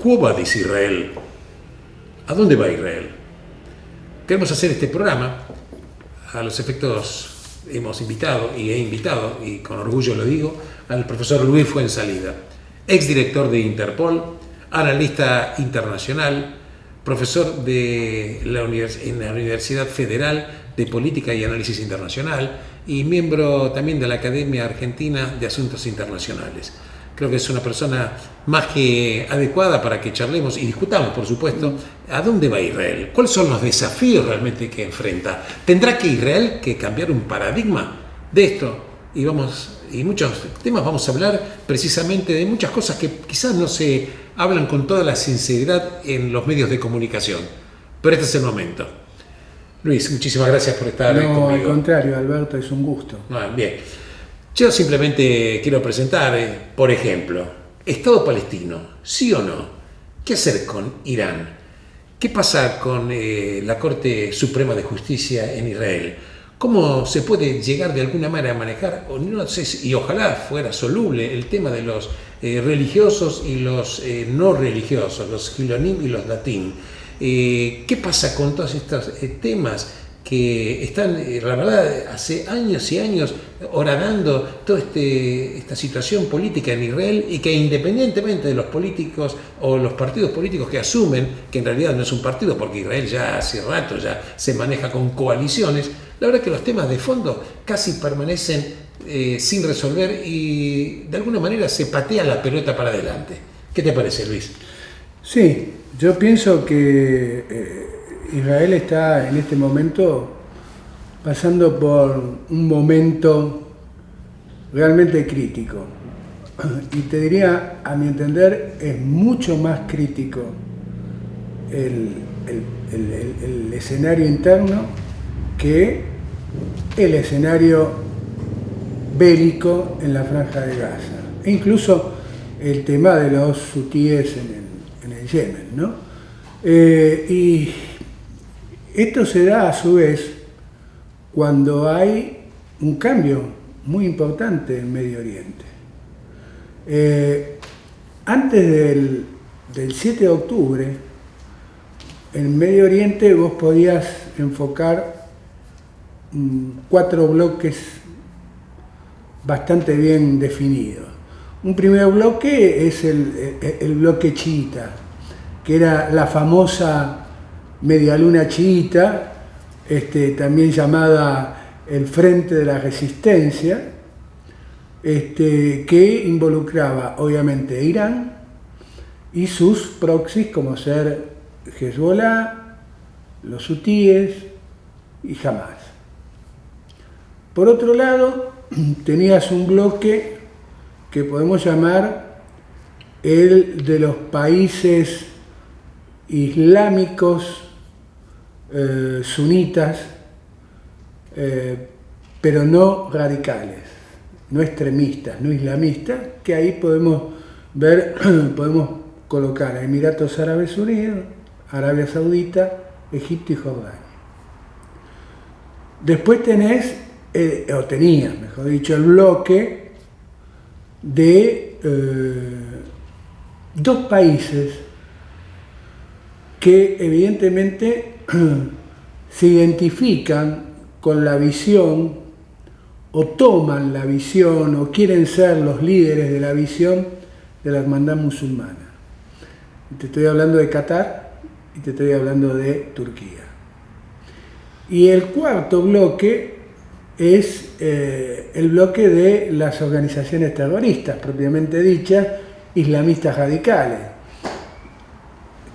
¿Quo vadis Israel? ¿A dónde va Israel? Queremos hacer este programa. A los efectos hemos invitado, y con orgullo lo digo, al profesor Luis Fuenzalida, exdirector de Interpol, analista internacional, profesor en la Universidad Federal de Política y Análisis Internacional y miembro también de la Academia Argentina de Asuntos Internacionales. Creo que es una persona más que adecuada para que charlemos y discutamos, por supuesto, a dónde va Israel, cuáles son los desafíos realmente que enfrenta. ¿Tendrá que Israel que cambiar un paradigma de esto? Y muchos temas vamos a hablar precisamente de muchas cosas que quizás no se hablan con toda la sinceridad en los medios de comunicación. Pero este es el momento. Luis, muchísimas gracias por estar conmigo. No, al contrario, Alberto, es un gusto. Bien. Yo simplemente quiero presentar, por ejemplo, Estado palestino, ¿sí o no? ¿Qué hacer con Irán? ¿Qué pasa con la Corte Suprema de Justicia en Israel? ¿Cómo se puede llegar de alguna manera a manejar, no sé, y ojalá fuera soluble, el tema de los religiosos y los no religiosos, los gilonim y los latín? ¿Qué pasa con todos estos temas que están, la verdad, hace años y años horadando toda esta situación política en Israel y que independientemente de los políticos o los partidos políticos que asumen, que en realidad no es un partido porque Israel ya hace rato ya se maneja con coaliciones, la verdad que los temas de fondo casi permanecen sin resolver y de alguna manera se patea la pelota para adelante. ¿Qué te parece, Luis? Sí, yo pienso que Israel está en este momento pasando por un momento realmente crítico. Y te diría, a mi entender, es mucho más crítico el escenario interno que el escenario bélico en la Franja de Gaza. E incluso el tema de los hutíes en el Yemen, ¿no? Y esto se da a su vez cuando hay un cambio muy importante en Medio Oriente. Antes del 7 de octubre, en Medio Oriente vos podías enfocar 4 bloques bastante bien definidos. Un primer bloque es el bloque chiita, que era la famosa medialuna chiita, también llamada el Frente de la Resistencia, que involucraba obviamente a Irán y sus proxies como ser Hezbollah, los hutíes y Hamas. Por otro lado, tenías un bloque que podemos llamar el de los países islámicos sunitas, pero no radicales, no extremistas, no islamistas, que ahí podemos colocar a Emiratos Árabes Unidos, Arabia Saudita, Egipto y Jordania. Después tenías, mejor dicho, el bloque de 2 países que evidentemente se identifican con la visión o toman la visión o quieren ser los líderes de la visión de la hermandad musulmana. Te estoy hablando de Qatar y te estoy hablando de Turquía. Y el cuarto bloque es el bloque de las organizaciones terroristas, propiamente dichas, islamistas radicales.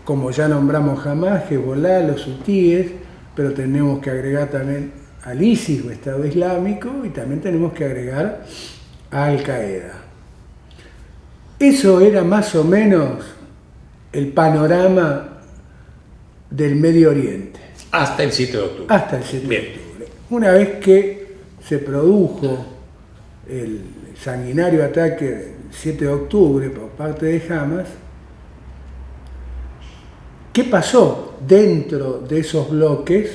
Como ya nombramos Hamas, Hezbollah, los hutíes, pero tenemos que agregar también al ISIS o Estado Islámico y también tenemos que agregar a Al Qaeda. Eso era más o menos el panorama del Medio Oriente. Hasta el 7 de octubre. Hasta el 7 de octubre. Una vez que se produjo el sanguinario ataque del 7 de octubre por parte de Hamas, ¿qué pasó dentro de esos bloques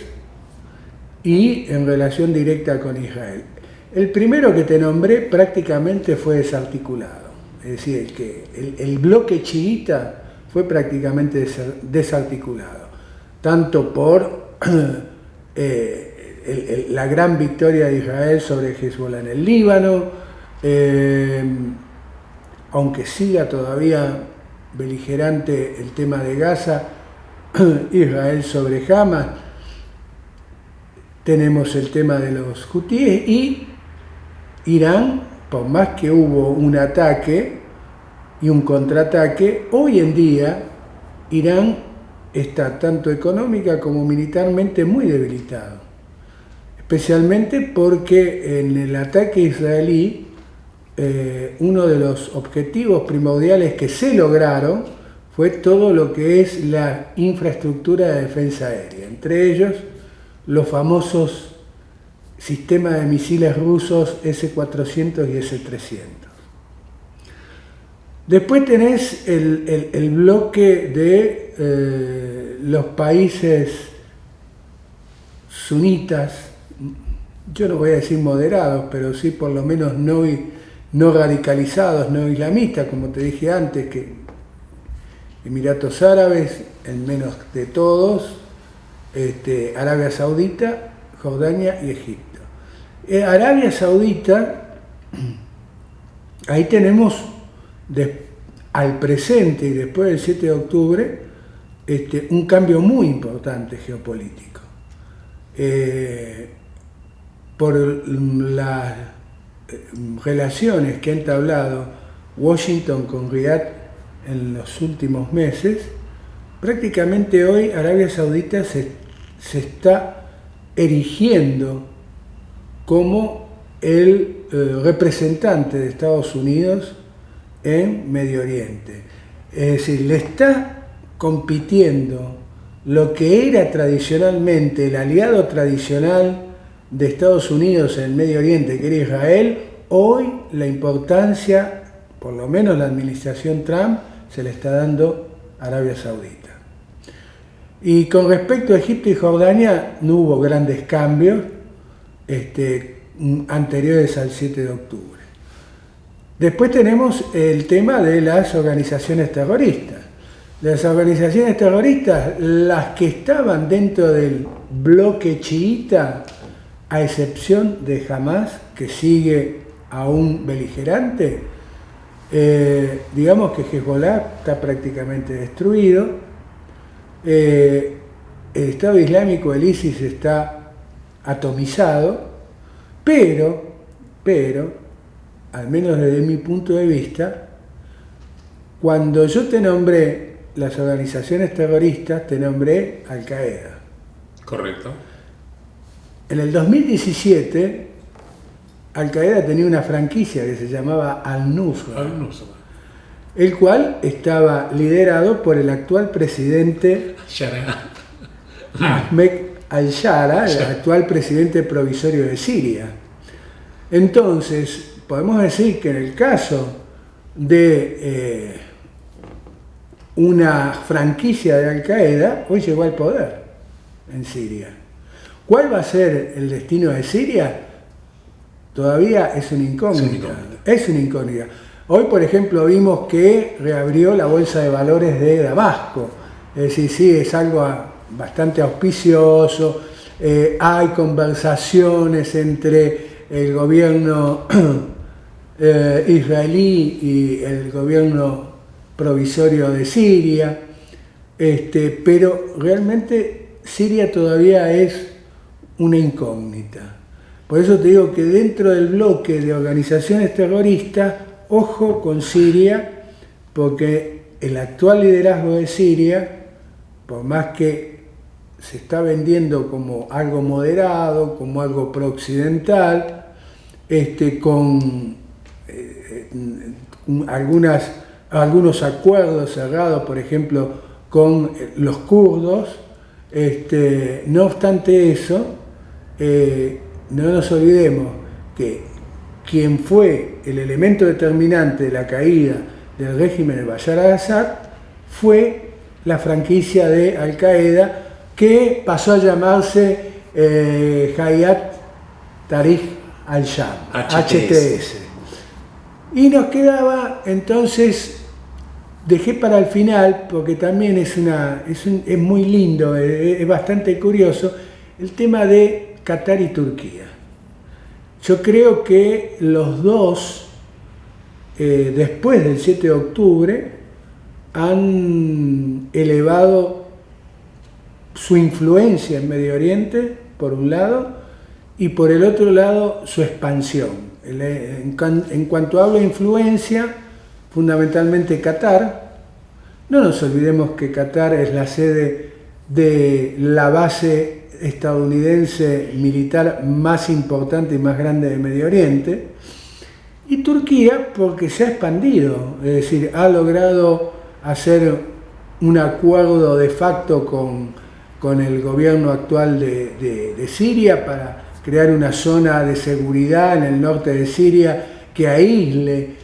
y en relación directa con Israel? El primero que te nombré prácticamente fue desarticulado. Es decir, que el bloque chiita fue prácticamente desarticulado, tanto por la gran victoria de Israel sobre Hezbollah en el Líbano, aunque siga todavía beligerante el tema de Gaza, Israel sobre Hamas, tenemos el tema de los hutíes y Irán, por más que hubo un ataque y un contraataque, hoy en día Irán está tanto económica como militarmente muy debilitado, especialmente porque en el ataque israelí uno de los objetivos primordiales que se lograron fue todo lo que es la infraestructura de defensa aérea, entre ellos los famosos sistemas de misiles rusos S-400 y S-300. Después tenés el bloque de los países sunitas, yo no voy a decir moderados, pero sí por lo menos no radicalizados, no islamistas, como te dije antes, que Emiratos Árabes, el menos de todos, Arabia Saudita, Jordania y Egipto. Arabia Saudita, ahí tenemos al presente y después del 7 de octubre un cambio muy importante geopolítico. Por las relaciones que ha entablado Washington con Riad en los últimos meses, prácticamente hoy Arabia Saudita se está erigiendo como el representante de Estados Unidos en Medio Oriente. Es decir, le está compitiendo lo que era tradicionalmente el aliado tradicional de Estados Unidos en el Medio Oriente, que era Israel. Hoy la importancia, por lo menos la administración Trump, se le está dando a Arabia Saudita. Y con respecto a Egipto y Jordania, no hubo grandes cambios anteriores al 7 de octubre. Después tenemos el tema de las organizaciones terroristas. Las organizaciones terroristas, las que estaban dentro del bloque chiita, a excepción de Hamas, que sigue aún beligerante, digamos que Hezbollah está prácticamente destruido. El Estado Islámico, el ISIS, está atomizado, pero, al menos desde mi punto de vista, cuando yo te nombré las organizaciones terroristas, te nombré Al Qaeda. Correcto. En el 2017, Al Qaeda tenía una franquicia que se llamaba Al-Nusra, el cual estaba liderado por el actual presidente Ahmed al-Shara, el actual presidente provisorio de Siria. Entonces, podemos decir que en el caso de una franquicia de Al-Qaeda, hoy llegó al poder en Siria. ¿Cuál va a ser el destino de Siria? Todavía es una incógnita. Es una incógnita. Hoy, por ejemplo, vimos que reabrió la bolsa de valores de Damasco. Es decir, sí, es algo bastante auspicioso. Hay conversaciones entre el gobierno israelí y el gobierno provisorio de Siria. Pero realmente Siria todavía es una incógnita. Por eso te digo que dentro del bloque de organizaciones terroristas, ojo con Siria, porque el actual liderazgo de Siria, por más que se está vendiendo como algo moderado, como algo pro-occidental, con algunos acuerdos cerrados, por ejemplo, con los kurdos, no obstante eso, no nos olvidemos que quien fue el elemento determinante de la caída del régimen de Bashar al-Assad fue la franquicia de Al-Qaeda, que pasó a llamarse Hayat Tahrir al-Sham, HTS. Y nos quedaba entonces dejé para el final, porque también es muy lindo, es bastante curioso, el tema de Qatar y Turquía. Yo creo que los dos, después del 7 de octubre, han elevado su influencia en Medio Oriente, por un lado, y por el otro lado, su expansión. En cuanto hablo de influencia, fundamentalmente Qatar. No nos olvidemos que Qatar es la sede de la base estadounidense militar más importante y más grande de Medio Oriente. Y Turquía porque se ha expandido, es decir, ha logrado hacer un acuerdo de facto con el gobierno actual de Siria para crear una zona de seguridad en el norte de Siria que aísle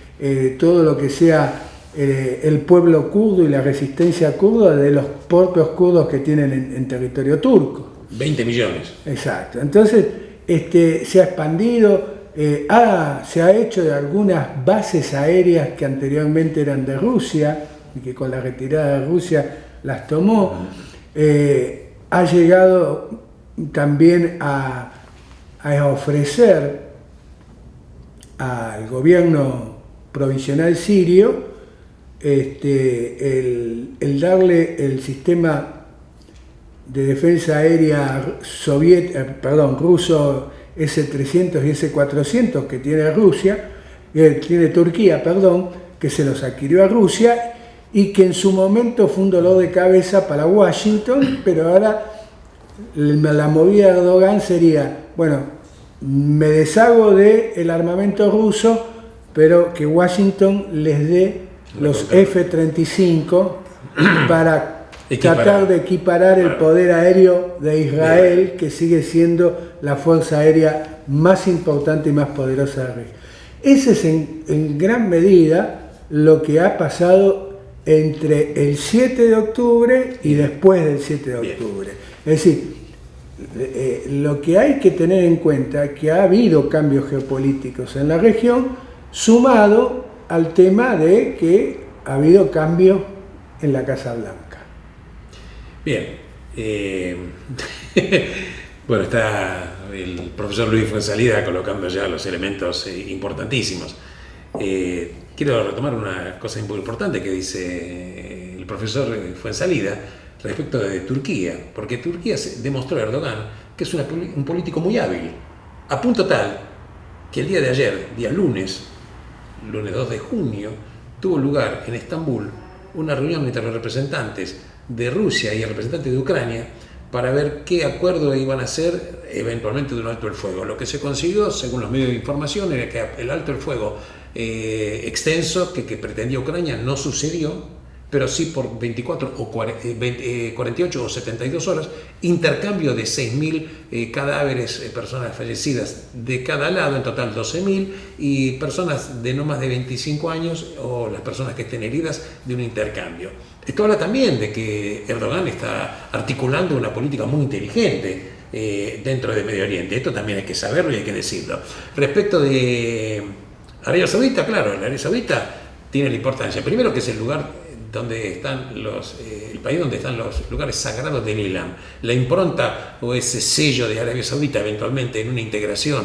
todo lo que sea el pueblo kurdo y la resistencia kurda de los propios kurdos que tienen en territorio turco. 20 millones. Exacto. Entonces se ha expandido, se ha hecho de algunas bases aéreas que anteriormente eran de Rusia y que con la retirada de Rusia las tomó. Ha llegado también a ofrecer al gobierno provisional sirio el darle el sistema de defensa aérea ruso S-300 y S-400 que tiene Turquía, que se los adquirió a Rusia y que en su momento fue un dolor de cabeza para Washington, pero ahora la movida de Erdogan sería, bueno, me deshago del armamento ruso, pero que Washington les dé los F-35 para tratar de equiparar el poder aéreo de Israel, que sigue siendo la fuerza aérea más importante y más poderosa del reino. Ese es en gran medida lo que ha pasado entre el 7 de octubre y después del 7 de octubre. Es decir, lo que hay que tener en cuenta es que ha habido cambios geopolíticos en la región, sumado al tema de que ha habido cambios en la Casa Blanca. Bien. Bueno, está el profesor Luis Fuenzalida colocando ya los elementos importantísimos. Quiero retomar una cosa muy importante que dice el profesor Fuenzalida respecto de Turquía, porque Turquía demostró a Erdogan que es un político muy hábil, a punto tal que el día de ayer, día lunes 2 de junio, tuvo lugar en Estambul una reunión entre los representantes de Rusia y el representante de Ucrania para ver qué acuerdo iban a hacer eventualmente de un alto el fuego. Lo que se consiguió, según los medios de información, era que el alto el fuego extenso que pretendía Ucrania no sucedió, pero sí por 24 o 48 o 72 horas, intercambio de 6.000 cadáveres, personas fallecidas de cada lado, en total 12.000, y personas de no más de 25 años o las personas que estén heridas de un intercambio. Esto habla también de que Erdogan está articulando una política muy inteligente dentro de Medio Oriente. Esto también hay que saberlo y hay que decirlo. Respecto de Arabia Saudita, claro, la Arabia Saudita tiene la importancia. Primero que es el lugar donde están el país donde están los lugares sagrados del Islam. La impronta o ese sello de Arabia Saudita eventualmente en una integración,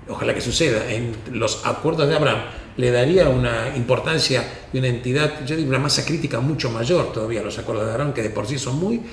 ojalá que suceda, en los acuerdos de Abraham, le daría una importancia y una entidad, yo digo, una masa crítica mucho mayor todavía a los acuerdos de Abraham, que de por sí son muy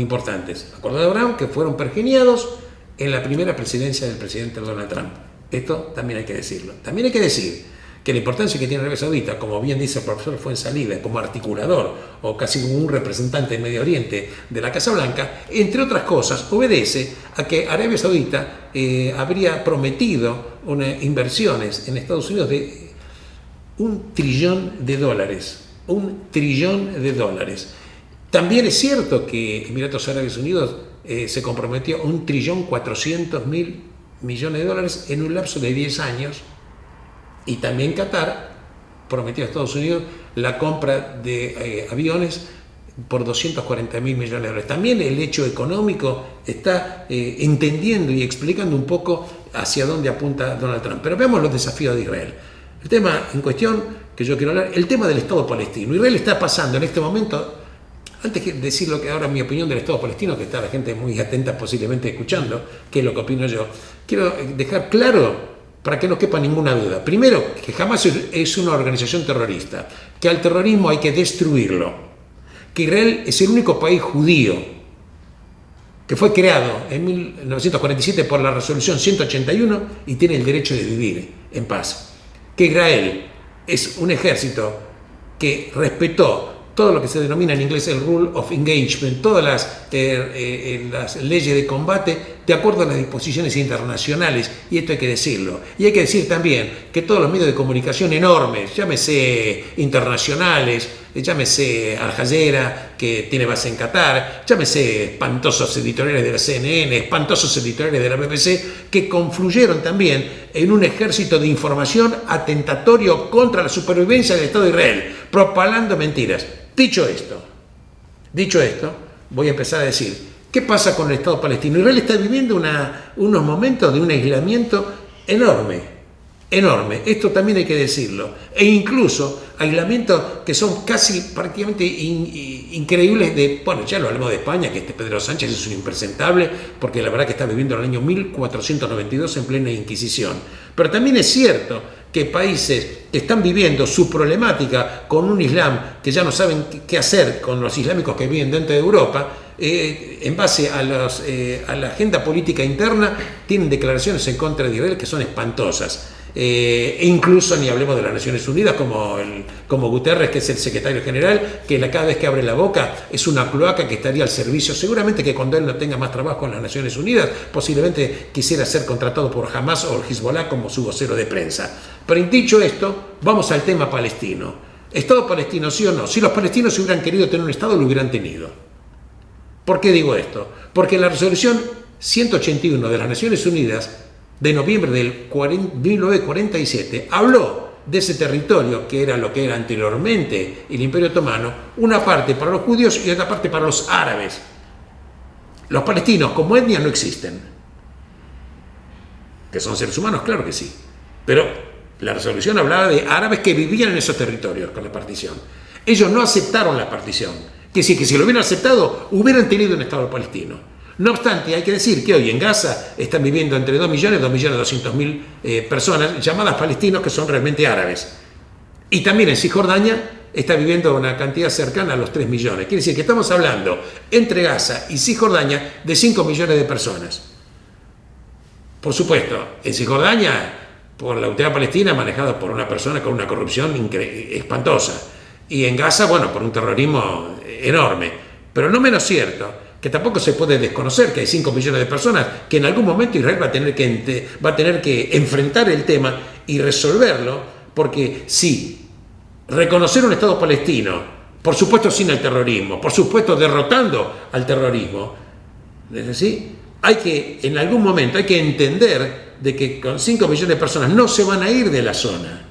importantes. Acuerdos de Abraham que fueron pergeniados en la primera presidencia del presidente Donald Trump. Esto también hay que decirlo. También hay que decir que la importancia que tiene Arabia Saudita, como bien dice el profesor Fuenzalida, como articulador o casi como un representante de Medio Oriente de la Casa Blanca, entre otras cosas, obedece a que Arabia Saudita habría prometido inversiones en Estados Unidos de $1 trillón. $1 trillón. También es cierto que Emiratos Árabes Unidos se comprometió $1.400.000.000.000 en un lapso de 10 años. Y también Qatar prometió a Estados Unidos la compra de aviones por $240.000.000.000. También el hecho económico está entendiendo y explicando un poco hacia dónde apunta Donald Trump. Pero veamos los desafíos de Israel. El tema en cuestión que yo quiero hablar, el tema del Estado palestino. Israel está pasando en este momento, antes de decir lo que ahora mi opinión del Estado palestino, que está la gente muy atenta posiblemente escuchando, qué es lo que opino yo, quiero dejar claro, para que no quepa ninguna duda, primero, que Hamas es una organización terrorista, que al terrorismo hay que destruirlo, que Israel es el único país judío que fue creado en 1947 por la resolución 181 y tiene el derecho de vivir en paz, que Israel es un ejército que respetó todo lo que se denomina en inglés el Rule of Engagement, todas las leyes de combate de acuerdo a las disposiciones internacionales, y esto hay que decirlo. Y hay que decir también que todos los medios de comunicación enormes, llámese internacionales, llámese Al Jazeera, que tiene base en Qatar, llámese espantosos editoriales de la CNN, espantosos editoriales de la BBC, que confluyeron también en un ejército de información atentatorio contra la supervivencia del Estado de Israel, propalando mentiras. Dicho esto, voy a empezar a decir, ¿qué pasa con el Estado palestino? Israel está viviendo unos momentos de un aislamiento enorme. Esto también hay que decirlo. E incluso aislamientos que son casi prácticamente increíbles bueno, ya lo hablamos de España, que Pedro Sánchez es un impresentable, porque la verdad que está viviendo el año 1492 en plena Inquisición. Pero también es cierto que países que están viviendo su problemática con un Islam que ya no saben qué hacer con los islámicos que viven dentro de Europa, en base a la agenda política interna, tienen declaraciones en contra de Israel que son espantosas. E incluso ni hablemos de las Naciones Unidas, como Guterres, que es el secretario general, que cada vez que abre la boca es una cloaca que estaría al servicio. Seguramente que cuando él no tenga más trabajo en las Naciones Unidas, posiblemente quisiera ser contratado por Hamas o el Hezbollah como su vocero de prensa. Pero dicho esto, vamos al tema palestino. ¿Estado palestino sí o no? Si los palestinos hubieran querido tener un Estado, lo hubieran tenido. ¿Por qué digo esto? Porque la resolución 181 de las Naciones Unidas de noviembre del 1947 habló de ese territorio que era lo que era anteriormente el Imperio Otomano, una parte para los judíos y otra parte para los árabes. Los palestinos como etnia no existen. ¿Que son seres humanos? Claro que sí. Pero la resolución hablaba de árabes que vivían en esos territorios con la partición. Ellos no aceptaron la partición. Que sí, que si lo hubieran aceptado, hubieran tenido un Estado palestino. No obstante, hay que decir que hoy en Gaza están viviendo entre 2 millones y 2.200.000 personas llamadas palestinos, que son realmente árabes. Y también en Cisjordania está viviendo una cantidad cercana a los 3 millones. Quiere decir que estamos hablando entre Gaza y Cisjordania de 5 millones de personas. Por supuesto, en Cisjordania, por la autoridad palestina, manejada por una persona con una corrupción espantosa. Y en Gaza, bueno, por un terrorismo enorme. Pero no menos cierto que tampoco se puede desconocer que hay 5 millones de personas que en algún momento Israel va a tener que enfrentar el tema y resolverlo, porque sí, reconocer un Estado palestino, por supuesto sin el terrorismo, por supuesto derrotando al terrorismo, ¿es decir? En algún momento hay que entender de que con 5 millones de personas no se van a ir de la zona.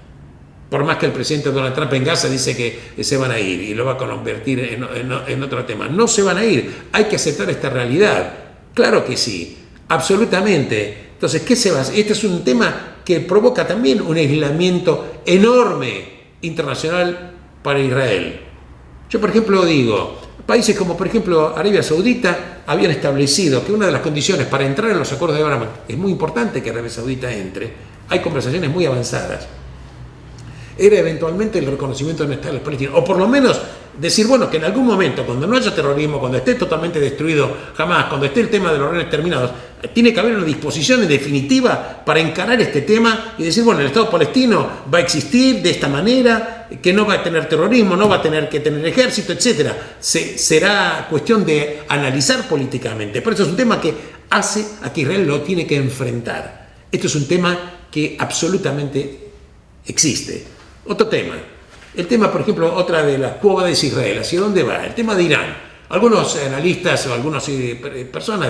Por más que el presidente Donald Trump en Gaza dice que se van a ir y lo va a convertir en otro tema. No se van a ir, hay que aceptar esta realidad. Claro que sí, absolutamente. Entonces, ¿qué se va a hacer? Este es un tema que provoca también un aislamiento enorme internacional para Israel. Yo, por ejemplo, digo, países como, por ejemplo, Arabia Saudita habían establecido que una de las condiciones para entrar en los acuerdos de Abraham, es muy importante que Arabia Saudita entre, hay conversaciones muy avanzadas, era eventualmente el reconocimiento de un Estado palestino, o por lo menos decir, bueno, que en algún momento, cuando no haya terrorismo, cuando esté totalmente destruido Hamas, cuando esté el tema de los rehenes terminados, tiene que haber una disposición en definitiva para encarar este tema y decir, bueno, el Estado palestino va a existir de esta manera, que no va a tener terrorismo, no va a tener que tener ejército, etc. Será cuestión de analizar políticamente. Por eso es un tema que hace a que Israel lo tiene que enfrentar. Esto es un tema que absolutamente existe. Otro tema, el tema, por ejemplo, otra de las cuevas de Israel, ¿hacia dónde va? El tema de Irán. Algunos analistas o algunas personas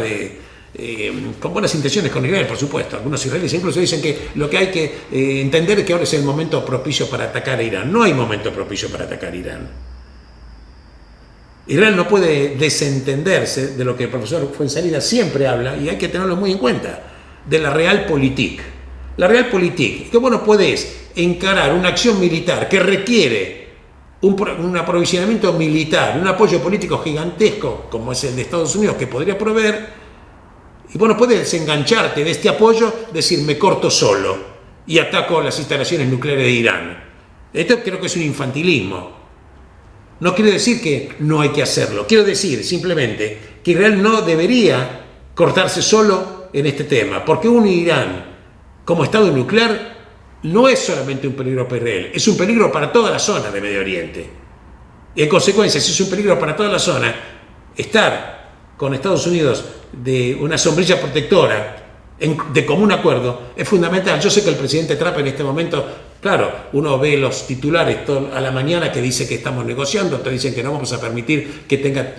con buenas intenciones con Israel, por supuesto, algunos israelíes incluso dicen que lo que hay que entender es que ahora es el momento propicio para atacar a Irán. No hay momento propicio para atacar a Irán. Israel no puede desentenderse de lo que el profesor Fuenzalida siempre habla, y hay que tenerlo muy en cuenta, de la realpolitik. La realpolitik, que vos no podés encarar una acción militar que requiere un aprovisionamiento militar, un apoyo político gigantesco como es el de Estados Unidos que podría proveer, y bueno, puedes desengancharte de este apoyo, decir me corto solo y ataco las instalaciones nucleares de Irán. Esto creo que es un infantilismo. No quiero decir que no hay que hacerlo, quiero decir simplemente que Israel no debería cortarse solo en este tema, porque un Irán como Estado nuclear no es solamente un peligro para Israel, es un peligro para toda la zona de Medio Oriente. Y en consecuencia, si es un peligro para toda la zona, estar con Estados Unidos de una sombrilla protectora de común acuerdo es fundamental. Yo sé que el presidente Trump en este momento, claro, uno ve los titulares a la mañana que dice que estamos negociando, te dicen que no vamos a permitir que tenga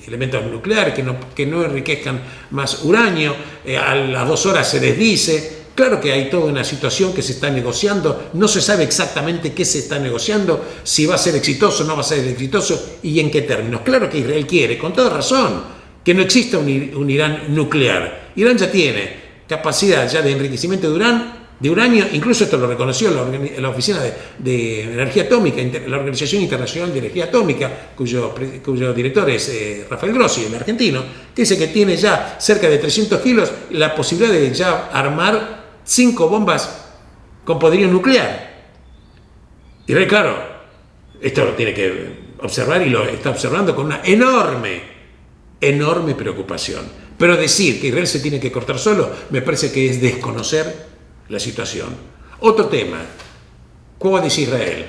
elementos nucleares, que no enriquezcan más uranio, a las 2 horas se desdice. Claro que hay toda una situación que se está negociando, no se sabe exactamente qué se está negociando, si va a ser exitoso o no va a ser exitoso y en qué términos. Claro que Israel quiere, con toda razón, que no exista un Irán nuclear. Irán ya tiene capacidad ya de enriquecimiento de uranio, incluso esto lo reconoció la Oficina de Energía Atómica, la Organización Internacional de Energía Atómica, cuyo director es Rafael Grossi, el argentino, que dice que tiene ya cerca de 300 kilos la posibilidad de ya armar 5 bombas con poderío nuclear. Y claro, esto lo tiene que observar y lo está observando con una enorme preocupación. Pero decir que Israel se tiene que cortar solo me parece que es desconocer la situación. Otro tema, ¿cómo dice Israel?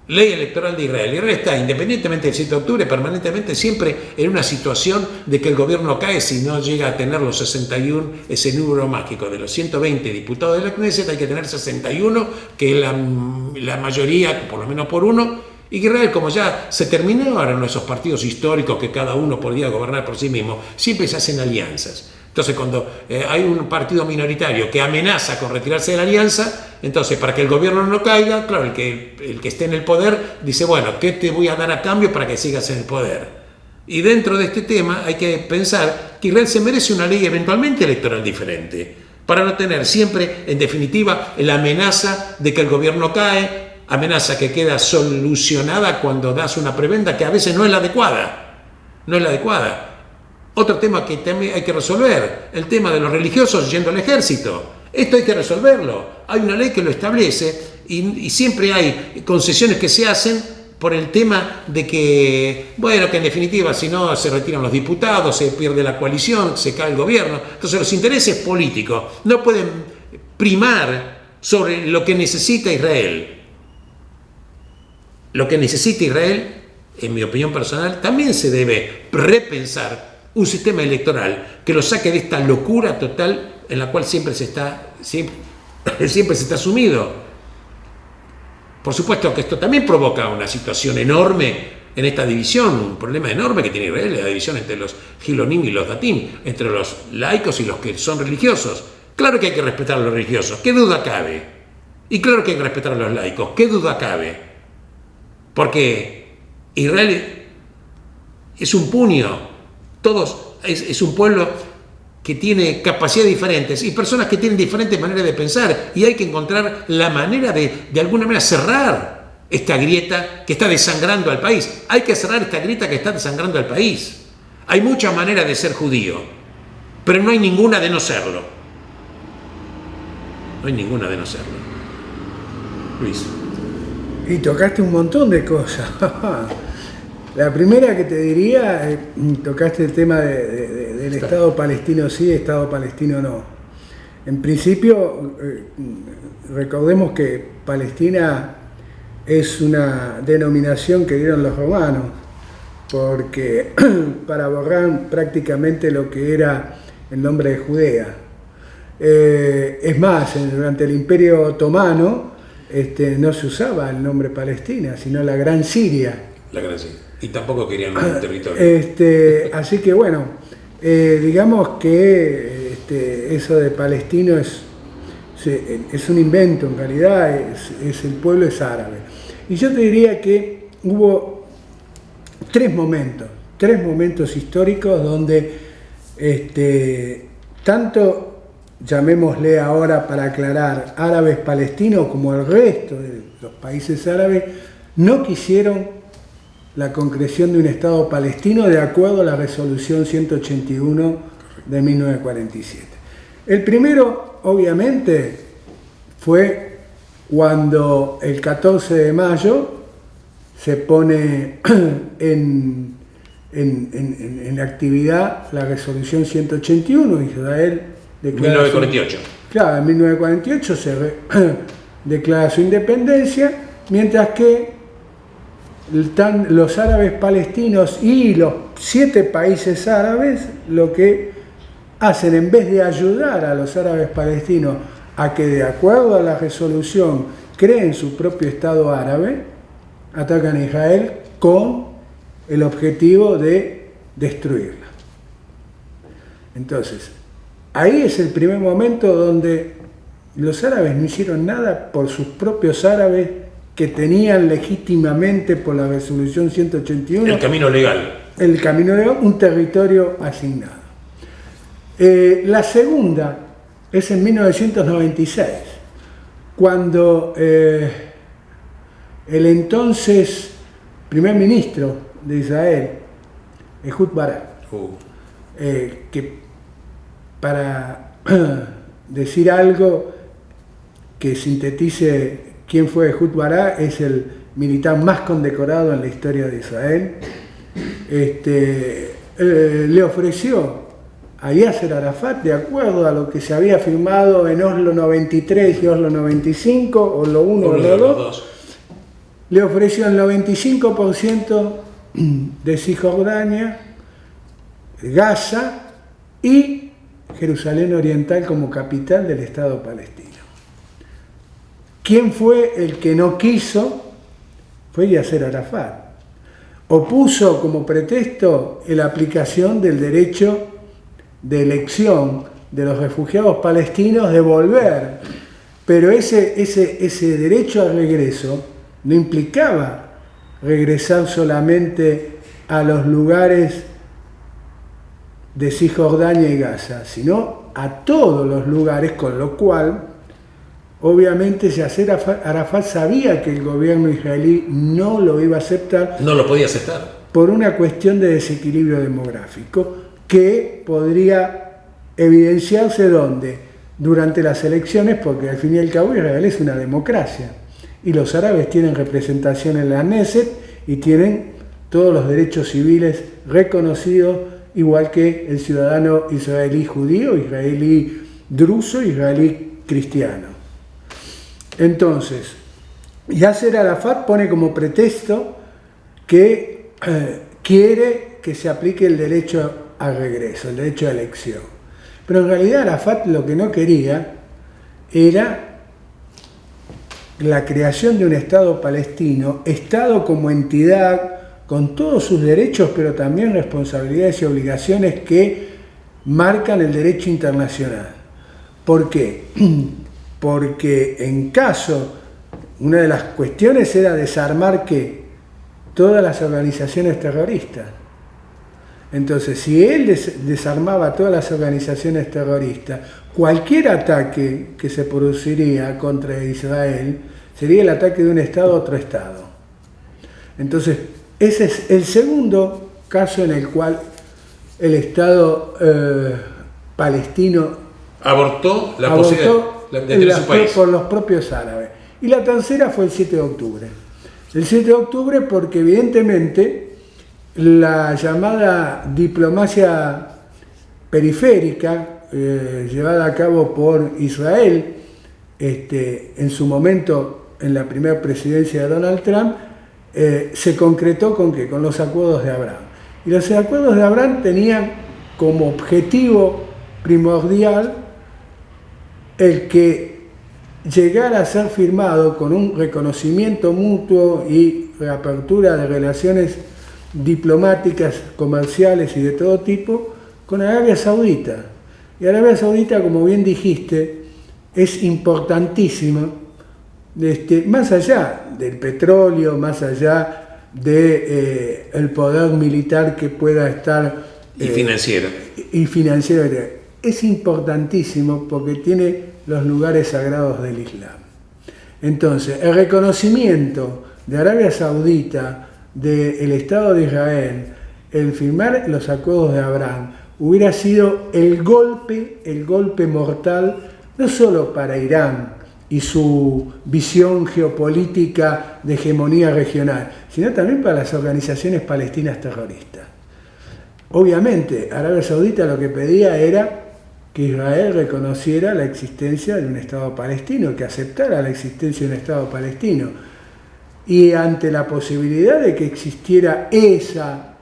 Ley electoral de Israel. Israel está, independientemente del 7 de octubre, permanentemente siempre en una situación de que el gobierno cae si no llega a tener los 61, ese número mágico de los 120 diputados de la Knesset, hay que tener 61, que es la mayoría, por lo menos por uno, y que Israel, como ya se terminaron esos partidos históricos que cada uno podía gobernar por sí mismo, siempre se hacen alianzas. Entonces, cuando hay un partido minoritario que amenaza con retirarse de la alianza, entonces, para que el gobierno no caiga, claro, el que esté en el poder dice, bueno, ¿qué te voy a dar a cambio para que sigas en el poder? Y dentro de este tema hay que pensar que Israel se merece una ley eventualmente electoral diferente, para no tener siempre, en definitiva, la amenaza de que el gobierno cae, amenaza que queda solucionada cuando das una prebenda que a veces no es la adecuada. No es la adecuada. Otro tema que también hay que resolver, el tema de los religiosos yendo al ejército. Esto hay que resolverlo. Hay una ley que lo establece y siempre hay concesiones que se hacen por el tema de que, bueno, que en definitiva si no se retiran los diputados, se pierde la coalición, se cae el gobierno. Entonces los intereses políticos no pueden primar sobre lo que necesita Israel. Lo que necesita Israel, en mi opinión personal, también se debe repensar un sistema electoral que lo saque de esta locura total en la cual siempre se está sumido. Por supuesto que esto también provoca una situación enorme en esta división, un problema enorme que tiene Israel, la división entre los Gilonim y los Datim, entre los laicos y los que son religiosos. Claro que hay que respetar a los religiosos, ¿qué duda cabe? Y claro que hay que respetar a los laicos, ¿qué duda cabe? Porque Israel es un puño, es un pueblo que tiene capacidades diferentes y personas que tienen diferentes maneras de pensar, y hay que encontrar la manera de alguna manera cerrar esta grieta que está desangrando al país. Hay que cerrar esta grieta que está desangrando al país. Hay muchas maneras de ser judío, pero no hay ninguna de no serlo. No hay ninguna de no serlo. Luis. Y tocaste un montón de cosas. La primera que te diría, tocaste el tema del Estado palestino sí, Estado palestino no. En principio, recordemos que Palestina es una denominación que dieron los romanos, porque para borrar prácticamente lo que era el nombre de Judea. Es más, durante el Imperio Otomano no se usaba el nombre Palestina, sino la Gran Siria. La Gran Siria. Y tampoco querían un territorio. Así que bueno, digamos que eso de palestino es un invento, en realidad el pueblo es árabe. Y yo te diría que hubo tres momentos históricos donde tanto llamémosle ahora para aclarar, árabes palestinos, como el resto de los países árabes, no quisieron la concreción de un Estado palestino de acuerdo a la resolución 181 de 1947. El primero, obviamente, fue cuando el 14 de mayo se pone en actividad la resolución 181, Israel declara 1948. Claro, en 1948 se declara su independencia, mientras que los árabes palestinos y los 7 países árabes lo que hacen, en vez de ayudar a los árabes palestinos a que de acuerdo a la resolución creen su propio Estado árabe, atacan a Israel con el objetivo de destruirla. Entonces, ahí es el primer momento donde los árabes no hicieron nada por sus propios árabes que tenían legítimamente por la resolución 181 el camino legal, un territorio asignado. La segunda es en 1996, cuando el entonces primer ministro de Israel, Ehud Barak, que para decir algo que sintetice quién fue Ehud Barak, es el militar más condecorado en la historia de Israel, le ofreció a Yasser Arafat, de acuerdo a lo que se había firmado en Oslo 93 y Oslo 95, Oslo 1, Oslo 2, le ofreció el 95% de Cisjordania, Gaza y Jerusalén Oriental como capital del Estado palestino. ¿Quién fue el que no quiso? Fue Yasser Arafat. Opuso como pretexto la aplicación del derecho de elección de los refugiados palestinos de volver, pero ese derecho al regreso no implicaba regresar solamente a los lugares de Cisjordania y Gaza, sino a todos los lugares, con lo cual obviamente Yasser Arafat sabía que el gobierno israelí no lo iba a aceptar. No lo podía aceptar. Por una cuestión de desequilibrio demográfico que podría evidenciarse ¿dónde? Durante las elecciones, porque al fin y al cabo Israel es una democracia y los árabes tienen representación en la Knesset y tienen todos los derechos civiles reconocidos, igual que el ciudadano israelí judío, israelí druso, israelí cristiano. Entonces, Yasser Arafat pone como pretexto que quiere que se aplique el derecho al regreso, el derecho a elección. Pero en realidad Arafat lo que no quería era la creación de un Estado palestino, Estado como entidad, con todos sus derechos, pero también responsabilidades y obligaciones que marcan el derecho internacional. ¿Por qué? Porque en caso, una de las cuestiones era desarmar ¿qué? Todas las organizaciones terroristas. Entonces, si él desarmaba todas las organizaciones terroristas, cualquier ataque que se produciría contra Israel sería el ataque de un Estado a otro Estado. Entonces, ese es el segundo caso en el cual el Estado palestino abortó la posibilidad de tener su país por los propios árabes. Y la tercera fue el 7 de octubre. El 7 de octubre porque evidentemente la llamada diplomacia periférica llevada a cabo por Israel en su momento en la primera presidencia de Donald Trump se concretó ¿con qué? Con los acuerdos de Abraham. Y los acuerdos de Abraham tenían como objetivo primordial el que llegara a ser firmado con un reconocimiento mutuo y reapertura de relaciones diplomáticas, comerciales y de todo tipo con Arabia Saudita. Y Arabia Saudita, como bien dijiste, es importantísima, más allá del petróleo, más allá del poder militar que pueda estar y financiero. Y financiero. es importantísimo porque tiene los lugares sagrados del Islam. Entonces, el reconocimiento de Arabia Saudita del Estado de Israel, el firmar los acuerdos de Abraham, hubiera sido el golpe mortal, no solo para Irán y su visión geopolítica de hegemonía regional, sino también para las organizaciones palestinas terroristas. Obviamente, Arabia Saudita lo que pedía era que Israel reconociera la existencia de un Estado palestino, que aceptara la existencia de un Estado palestino. Y ante la posibilidad de que existiera esa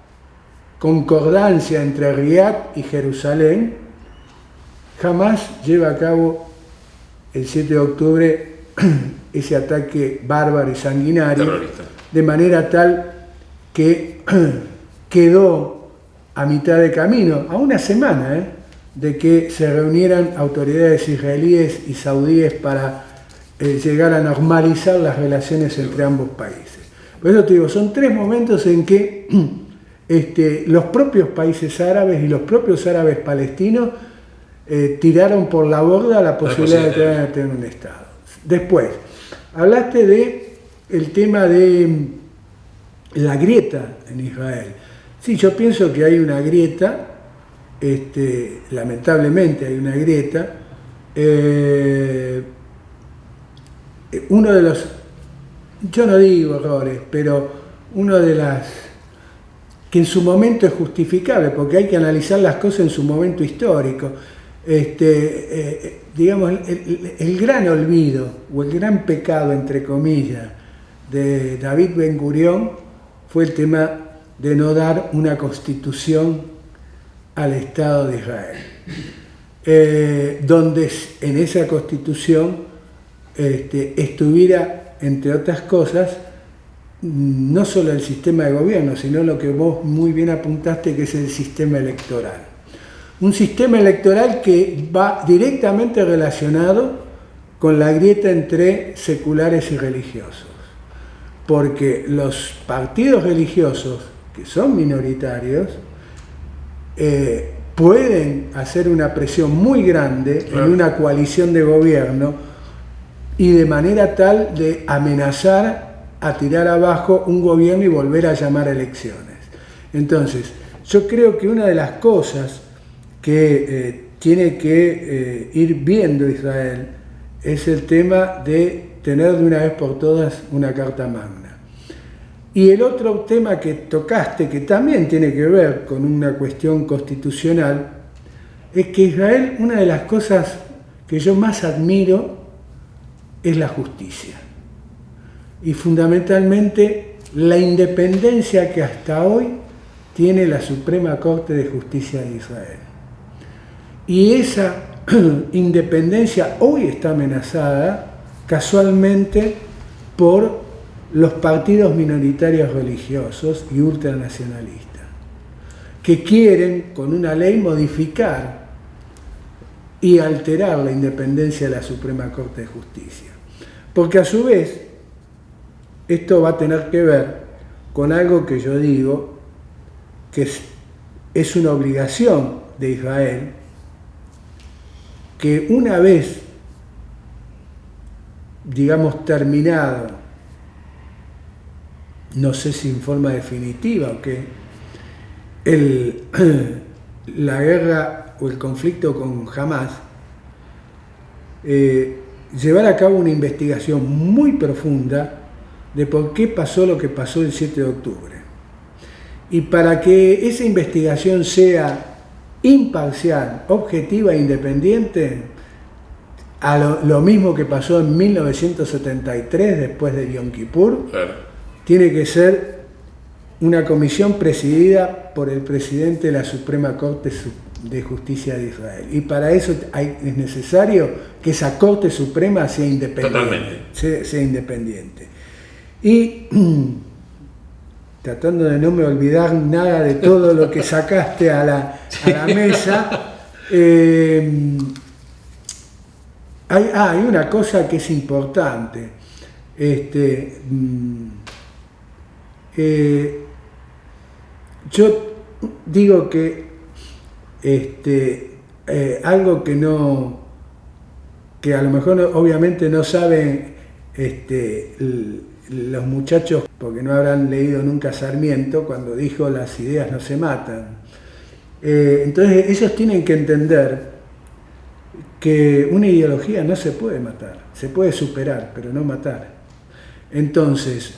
concordancia entre Riad y Jerusalén, Hamás lleva a cabo el 7 de octubre ese ataque bárbaro y sanguinario, terrorista, de manera tal que quedó a mitad de camino, a una semana de que se reunieran autoridades israelíes y saudíes para llegar a normalizar las relaciones entre ambos países. Por eso te digo, son 3 momentos en que los propios países árabes y los propios árabes palestinos tiraron por la borda la posibilidad de tener un Estado. Después, hablaste del tema de la grieta en Israel. Sí, yo pienso que hay una grieta, lamentablemente hay una grieta. Uno de los, yo no digo errores, pero uno de las que en su momento es justificable, porque hay que analizar las cosas en su momento histórico. Digamos, el gran olvido o el gran pecado, entre comillas, de David Ben Gurión fue el tema de no dar una constitución al Estado de Israel, donde en esa constitución estuviera, entre otras cosas, no solo el sistema de gobierno, sino lo que vos muy bien apuntaste, que es el sistema electoral. Un sistema electoral que va directamente relacionado con la grieta entre seculares y religiosos. Porque los partidos religiosos, que son minoritarios, pueden hacer una presión muy grande en una coalición de gobierno y de manera tal de amenazar a tirar abajo un gobierno y volver a llamar a elecciones. Entonces, yo creo que una de las cosas que tiene que ir viendo Israel es el tema de tener de una vez por todas una Carta Magna. Y el otro tema que tocaste, que también tiene que ver con una cuestión constitucional, es que Israel, una de las cosas que yo más admiro es la justicia. Y fundamentalmente la independencia que hasta hoy tiene la Suprema Corte de Justicia de Israel. Y esa independencia hoy está amenazada casualmente por los partidos minoritarios religiosos y ultranacionalistas, que quieren con una ley modificar y alterar la independencia de la Suprema Corte de Justicia. Porque a su vez, esto va a tener que ver con algo que yo digo, que es una obligación de Israel, que una vez, digamos, terminado, no sé si en forma definitiva o qué, la guerra o el conflicto con Hamás, llevar a cabo una investigación muy profunda de por qué pasó lo que pasó el 7 de octubre. Y para que esa investigación sea imparcial, objetiva e independiente, a lo mismo que pasó en 1973, después de Yom Kippur, claro, tiene que ser una comisión presidida por el presidente de la Suprema Corte de Justicia de Israel. Y para eso es necesario que esa Corte Suprema sea independiente. Totalmente. Sea independiente. Y tratando de no me olvidar nada de todo lo que sacaste a la mesa, hay una cosa que es importante. Yo digo que algo que a lo mejor obviamente no saben los muchachos, porque no habrán leído nunca Sarmiento, cuando dijo las ideas no se matan. Entonces ellos tienen que entender que una ideología no se puede matar, se puede superar, pero no matar. Entonces,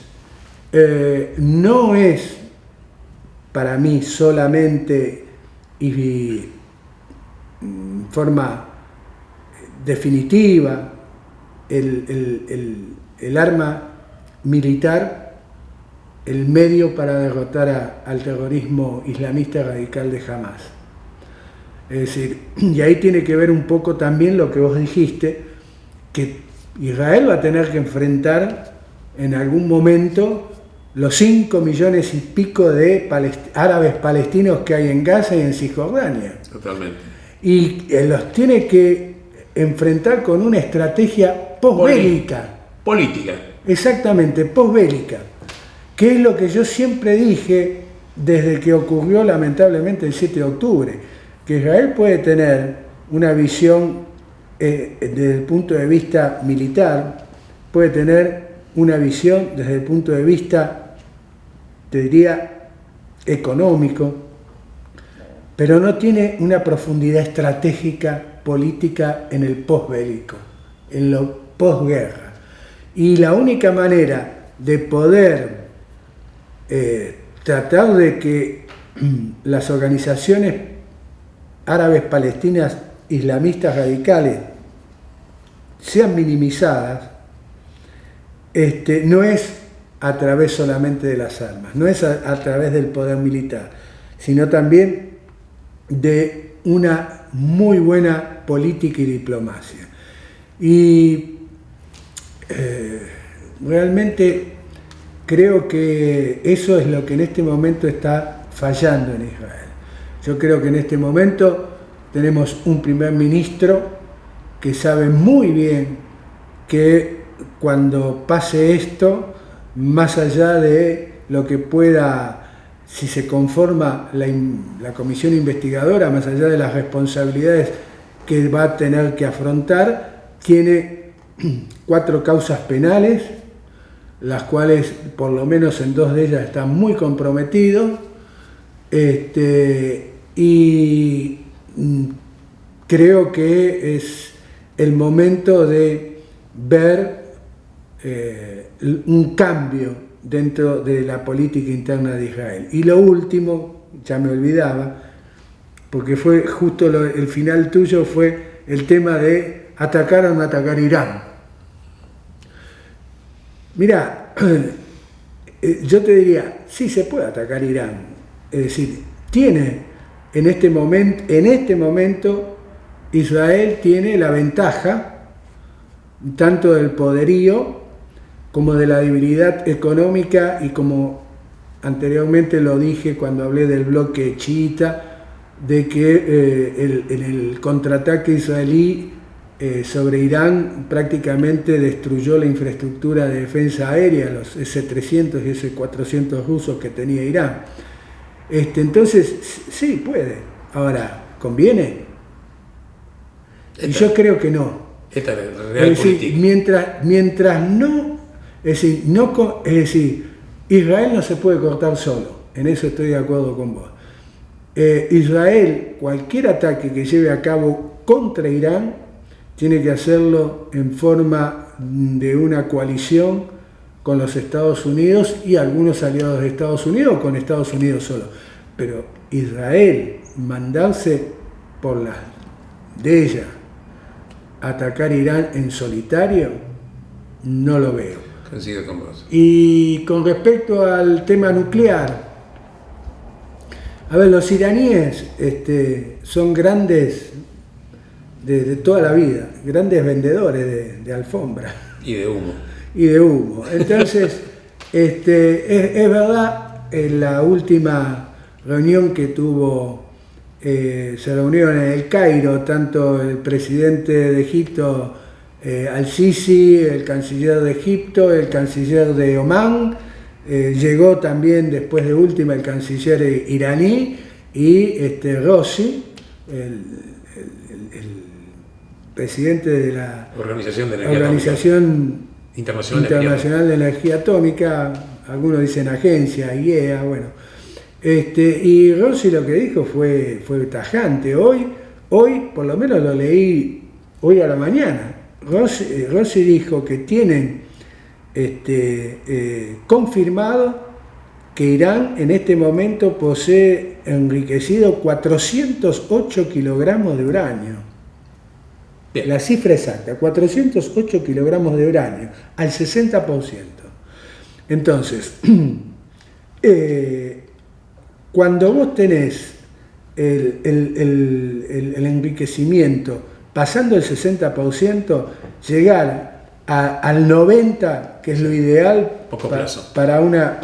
no es para mí solamente y forma definitiva el arma militar, el medio para derrotar al terrorismo islamista radical de Hamás. Es decir, y ahí tiene que ver un poco también lo que vos dijiste, que Israel va a tener que enfrentar en algún momento los 5 millones y pico de árabes palestinos que hay en Gaza y en Cisjordania. Totalmente. Y los tiene que enfrentar con una estrategia posbélica. Política. Exactamente, posbélica. Que es lo que yo siempre dije desde que ocurrió lamentablemente el 7 de octubre. Que Israel puede tener una visión desde el punto de vista militar, puede tener una visión desde el punto de vista, te diría, económico, pero no tiene una profundidad estratégica política en el posbélico, en lo posguerra. Y la única manera de poder tratar de que las organizaciones árabes palestinas islamistas radicales sean minimizadas, no es a través solamente de las armas, no es a través del poder militar, sino también de una muy buena política y diplomacia. Y realmente creo que eso es lo que en este momento está fallando en Israel. Yo creo que en este momento tenemos un primer ministro que sabe muy bien que cuando pase esto, más allá de lo que pueda, si se conforma la comisión investigadora, más allá de las responsabilidades que va a tener que afrontar, tiene 4 causas penales, las cuales por lo menos en 2 de ellas están muy comprometidos, y creo que es el momento de ver un cambio dentro de la política interna de Israel. Y lo último, ya me olvidaba, porque fue justo el final tuyo, fue el tema de atacar o no atacar Irán. Mira, yo te diría, sí se puede atacar Irán. Es decir, tiene en este momento Israel tiene la ventaja tanto del poderío como de la debilidad económica, y como anteriormente lo dije cuando hablé del bloque chiita, de que en el contraataque israelí sobre Irán prácticamente destruyó la infraestructura de defensa aérea, los S-300 y S-400 rusos que tenía Irán. Entonces, sí, puede. Ahora, ¿conviene? Y yo creo que no. Esta es la real política. Mientras no, es decir, Israel no se puede cortar solo, en eso estoy de acuerdo con vos. Israel, cualquier ataque que lleve a cabo contra Irán, tiene que hacerlo en forma de una coalición con los Estados Unidos y algunos aliados de Estados Unidos, o con Estados Unidos solo. Pero Israel, mandarse por las de ella, atacar Irán en solitario, no lo veo. Coincido con vos. Y con respecto al tema nuclear, a ver, los iraníes son grandes de toda la vida, grandes vendedores de alfombra. Y de humo. Y de humo. Entonces, es verdad, en la última reunión que tuvo, se reunieron en el Cairo, tanto el presidente de Egipto, Al-Sisi, el canciller de Egipto, el canciller de Omán, llegó también después de última el canciller iraní y Rossi, el presidente de la Organización de Energía Organización Internacional de Energía Atómica, algunos dicen agencia, IEA, bueno. Y Rossi lo que dijo fue tajante. Hoy, por lo menos lo leí hoy a la mañana, Rossi dijo que tienen confirmado que Irán en este momento posee enriquecido 408 kilogramos de uranio. Bien. La cifra exacta, 408 kilogramos de uranio, al 60%. Entonces, cuando vos tenés el enriquecimiento pasando el 60%, llegar al 90%, que es lo ideal para una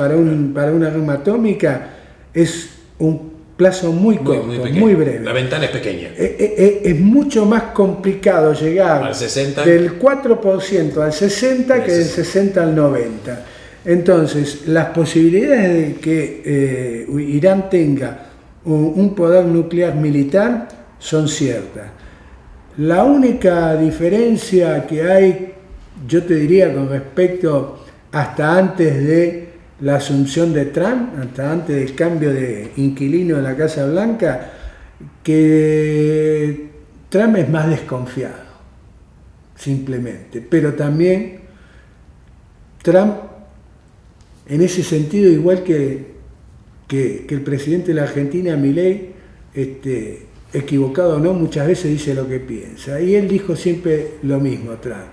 arma atómica, es un plazo muy corto, muy breve. La ventana es pequeña. Es mucho más complicado llegar al 60, del 4% al 60% que del 60% al 90%. Entonces, las posibilidades de que Irán tenga un poder nuclear militar son ciertas. La única diferencia que hay, yo te diría, con respecto hasta antes de la asunción de Trump, hasta antes del cambio de inquilino de la Casa Blanca, que Trump es más desconfiado, simplemente. Pero también Trump, en ese sentido, igual que el presidente de la Argentina, Milei, equivocado o no, muchas veces dice lo que piensa. Y él dijo siempre lo mismo, Trump.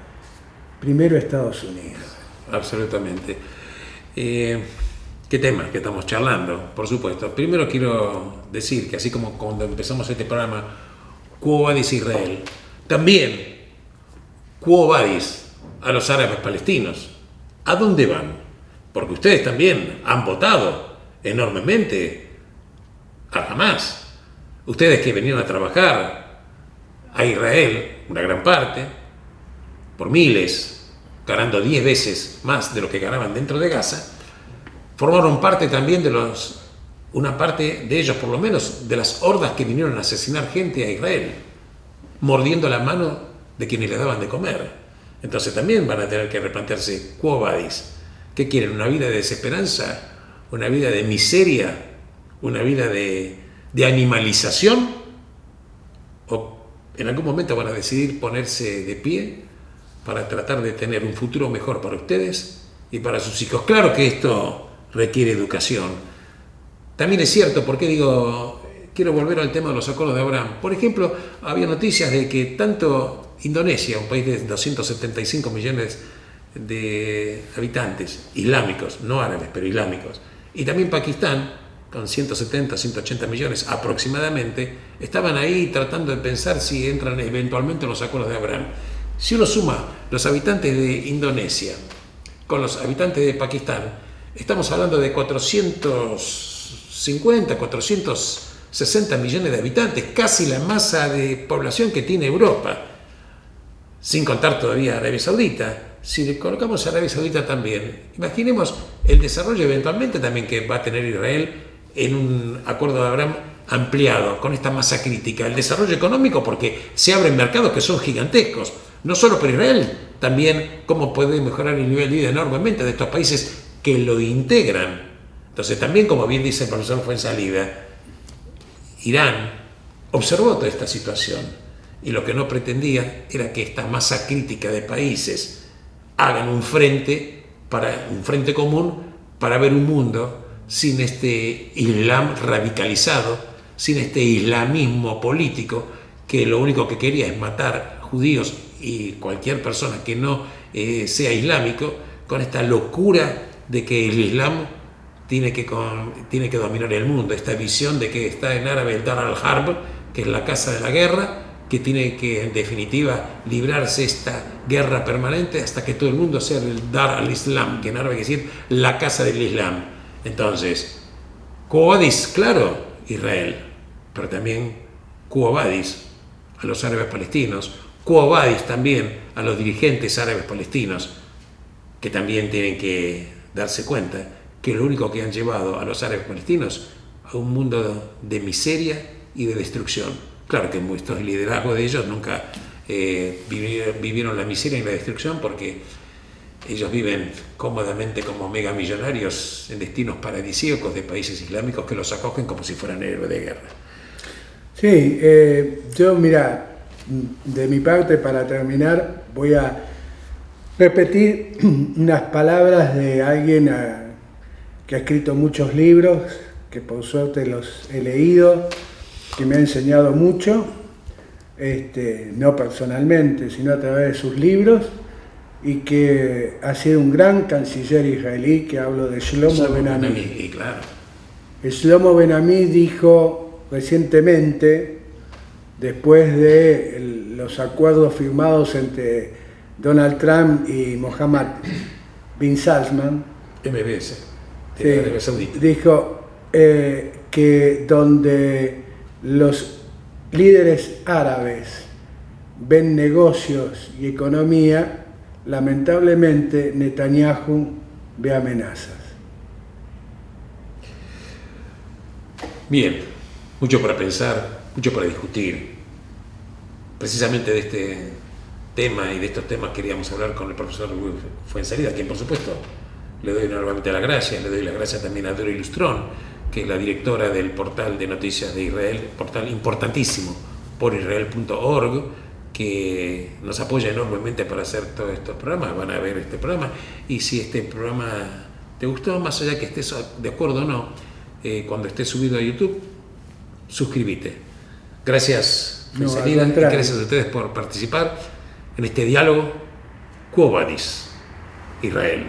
Primero Estados Unidos. Absolutamente. ¿Qué temas que estamos charlando? Por supuesto. Primero quiero decir que así como cuando empezamos este programa, Quo Vadis Israel, también Quo Vadis a los árabes palestinos. ¿A dónde van? Porque ustedes también han votado enormemente a Hamas. Ustedes que vinieron a trabajar a Israel, una gran parte, por miles, ganando 10 veces más de lo que ganaban dentro de Gaza, formaron parte también una parte de ellos, por lo menos, de las hordas que vinieron a asesinar gente a Israel, mordiendo la mano de quienes les daban de comer. Entonces también van a tener que replantearse Quo Vadis. ¿Qué quieren? ¿Una vida de desesperanza? ¿Una vida de miseria? ¿Una vida de animalización? ¿O en algún momento van a decidir ponerse de pie para tratar de tener un futuro mejor para ustedes y para sus hijos? Claro que esto requiere educación. También es cierto, porque quiero volver al tema de los acuerdos de Abraham. Por ejemplo, había noticias de que tanto Indonesia, un país de 275 millones de habitantes, islámicos, no árabes, pero islámicos, y también Pakistán, con 170, 180 millones aproximadamente, estaban ahí tratando de pensar si entran eventualmente en los acuerdos de Abraham. Si uno suma los habitantes de Indonesia con los habitantes de Pakistán, estamos hablando de 450, 460 millones de habitantes, casi la masa de población que tiene Europa, sin contar todavía Arabia Saudita. Si le colocamos a Arabia Saudita también, imaginemos el desarrollo eventualmente también que va a tener Israel en un acuerdo de Abraham ampliado, con esta masa crítica, el desarrollo económico, porque se abren mercados que son gigantescos, no solo para Israel, también cómo puede mejorar el nivel de vida enormemente de estos países que lo integran. Entonces también, como bien dice el profesor Fuenzalida, Irán observó toda esta situación y lo que no pretendía era que esta masa crítica de países hagan un frente común para ver un mundo sin este Islam radicalizado, sin este islamismo político que lo único que quería es matar judíos y cualquier persona que no sea islámico, con esta locura de que el Islam tiene que dominar el mundo, esta visión de que está en árabe el Dar al-Harb, que es la casa de la guerra, que tiene que en definitiva librarse esta guerra permanente hasta que todo el mundo sea el Dar al-Islam, que en árabe quiere decir la casa del Islam. Entonces, Quo Vadis, claro, Israel, pero también Quo Vadis a los árabes palestinos, Quo Vadis también a los dirigentes árabes palestinos, que también tienen que darse cuenta que lo único que han llevado a los árabes palestinos a un mundo de miseria y de destrucción. Claro que estos liderazgos de ellos nunca vivieron la miseria y la destrucción, porque ellos viven cómodamente como megamillonarios en destinos paradisíacos de países islámicos que los acogen como si fueran héroes de guerra. Sí, yo mira, de mi parte, para terminar, voy a repetir unas palabras de alguien que ha escrito muchos libros, que por suerte los he leído, que me ha enseñado mucho, no personalmente, sino a través de sus libros, y que ha sido un gran canciller israelí, que hablo de Shlomo Ben-Ami. Y claro. Shlomo Ben-Ami dijo recientemente, después de los acuerdos firmados entre Donald Trump y Mohammed bin Salman, MBS, sí, de Arabia Saudita, dijo que donde los líderes árabes ven negocios y economía, lamentablemente Netanyahu ve amenazas. Bien, mucho para pensar, mucho para discutir. Precisamente de este tema y de estos temas queríamos hablar con el profesor Fuenzalida, a quien por supuesto le doy nuevamente las gracias. Le doy las gracias también a Dora Ilustrón, que es la directora del portal de noticias de Israel, portal importantísimo, porisrael.org, que nos apoya enormemente para hacer todos estos programas. Van a ver este programa, y si este programa te gustó, más allá que estés de acuerdo o no, cuando esté subido a YouTube, suscríbete. Gracias, Fuenzalida, y gracias a ustedes por participar en este diálogo. Quo Vadis, Israel.